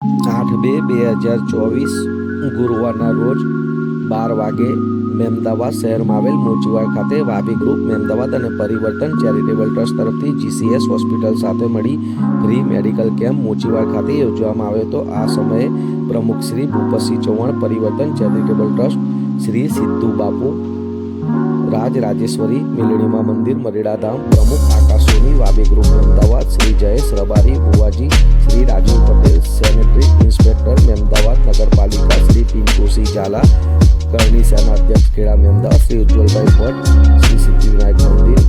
8/2/2024 ગુરુવારના રોજ 12 વાગે મહેમદાવાદ શહેરમાં આવેલ મોચીવાડ ખાતે વાબી ગ્રુપ મહેમદાવાદ અને પરિવર્તન ચેરિટેબલ ટ્રસ્ટ તરફથી GCS હોસ્પિટલ સાથે મળી ફ્રી મેડિકલ કેમ્પ મોચીવાડ ખાતે યોજવામાં આવ્યો હતો। આ સમયે પ્રમુખ શ્રી ભૂપતસિંહ ચૌહાણ, પરિવર્તન ચેરિટેબલ ટ્રસ્ટ, શ્રી સિદ્ધુ બાપુ, રાજેશ્વરી મિલણીમાં મંદિર મરેડાધામ પ્રમુખ આકાશ સોની, વાબી ગ્રુપ મહેમદાવાદ શ્રી જયેશ રબારી ભુવાજી, શ્રી રાજીવ પટેલ, સેનેટરી ઇન્સ્પેક્ટર મહેમદાવાદ નગરપાલિકા શ્રી પિંકુસિંહ ઝાલા, કરણી સેના અધ્યક્ષ ખેડા મહેમદાવાદ શ્રી ઉજ્જવલભાઈ ભટ્ટ, શ્રી સિદ્ધિવિનાયક મંદિર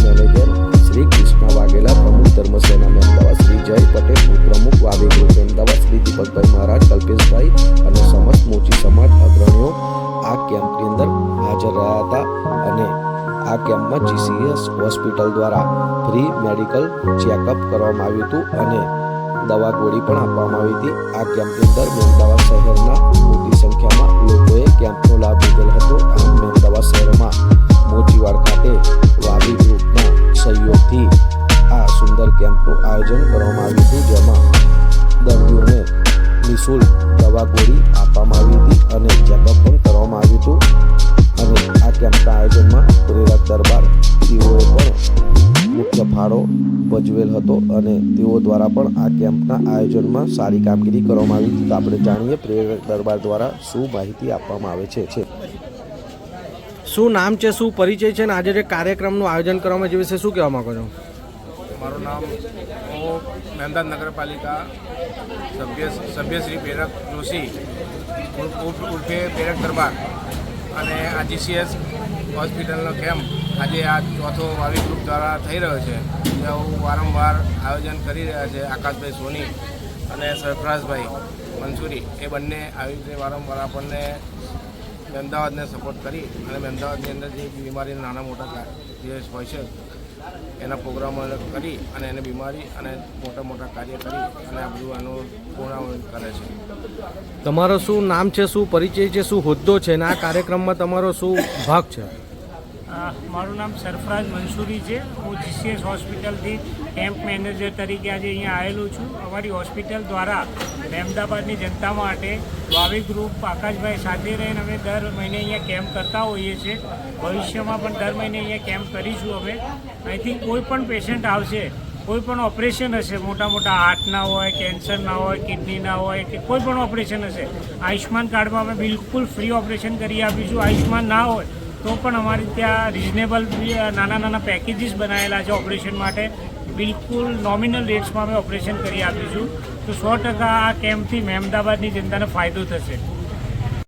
મેનેજર શ્રી કૃષ્ણ વાઘેલા, પ્રમુખ ધર્મસેના મહેમદાવાદ શ્રી જય પટેલ, ઉપપ્રમુખ વાબી ગ્રુપ મહેમદાવાદ શ્રી દીપકભાઈ મહારાજ, કલ્પેશભાઈ અને સમસ્ત મોચી સમાજ અગ્રણીઓ આ કેમ્પની અંદર હાજર રહ્યા હતા અને આ કેમ્પમાં GCS હોસ્પિટલ દ્વારા ફ્રી મેડિકલ ચેકઅપ કરવામાં આવ્યું હતું અને દવા ગોળી પણ આપવામાં આવી હતી। આ કેમ્પની અંદર મહેમદાવાદ શહેરના મોટી સંખ્યામાં લોકોએ કેમ્પનો લાભ લીધેલ હતો। આમ મહેમદાવાદ શહેરમાં મોચીવાડ ખાતે વાબી ગ્રુપના સહયોગથી આ સુંદર કેમ્પનું આયોજન કરવામાં આવ્યું હતું, જેમાં દર્દીઓને નિઃશુલ્ક દવા ગોળી આપવામાં આવી હતી અને ચેકઅપ પણ કરવામાં આવ્યું હતું અને આ કેમ્પના આયોજનમાં પ્રેરક દરબાર તેઓએ પણ મુખ્ય ફાળો ભજવેલ હતો અને તેઓ દ્વારા પણ આ કેમ્પના આયોજનમાં સારી કામગીરી કરવામાં આવી હતી। તો આપણે જાણીએ પ્રેરક દરબાર દ્વારા શું માહિતી આપવામાં આવે છે। શું નામ છે, શું પરિચય છે અને આજે જે કાર્યક્રમનું આયોજન કરવામાં જે વિશે શું કહેવા માંગો છો? મારું નામ મહેમદાવાદ નગરપાલિકા સભ્ય શ્રી પ્રેરક જોશી ઉર્ફે પ્રેરક દરબાર અને આ GCS હોસ્પિટલનો કેમ્પ આજે આ ચોથો વાબી ગ્રુપ દ્વારા થઈ રહ્યો છે। તેઓ વારંવાર આયોજન કરી રહ્યા છે। આકાશભાઈ સોની અને સરફરાઝભાઈ મંસૂરી એ બંને આવી રીતે વારંવાર આપણને મહેમદાવાદને સપોર્ટ કરી અને મહેમદાવાદની અંદર જે બીમારીના નાના મોટા જે હોય છે એના પ્રોગ્રામો કરી અને એને બીમારી અને મોટા કાર્ય કરી અને આ બધું આનું પૂર્ણ કરે છે। તમારો શું નામ છે, શું પરિચય છે, શું હોદ્દો છે અને આ કાર્યક્રમમાં તમારો શું ભાગ છે? મારું નામ સરફરાઝ મંસૂરી છે। હું GCS હોસ્પિટલથી કેમ્પ મેનેજર તરીકે આજે અહીંયા આવેલું છું। અમારી હોસ્પિટલ દ્વારા મહેમદાવાદની જનતા માટે વાબી ગ્રુપ આકાશભાઈ સાથે રહીને અમે દર મહિને અહીંયા કેમ્પ કરતા હોઈએ છીએ। ભવિષ્યમાં પણ દર મહિને અહીંયા કેમ્પ કરીશું અમે। અહીંથી કોઈ પણ પેશન્ટ આવશે, કોઈ પણ ઓપરેશન હશે, મોટા હાર્ટના હોય, કેન્સરના હોય, કિડનીના હોય કે કોઈ પણ ઓપરેશન હશે, આયુષ્યમાન કાર્ડમાં અમે બિલકુલ ફ્રી ઓપરેશન કરી આપીશું। આયુષ્યમાન ના હોય તો પણ અમારે ત્યાં રિઝનેબલ નાના પેકેજીસ બનાવેલા છે ઓપરેશન માટે, બિલકુલ નોમિનલ રેટ્સમાં અમે ઓપરેશન કરી આપીશું। તો 100% આ કેમ્પથી મહેમદાવાદની જનતાને ફાયદો થશે।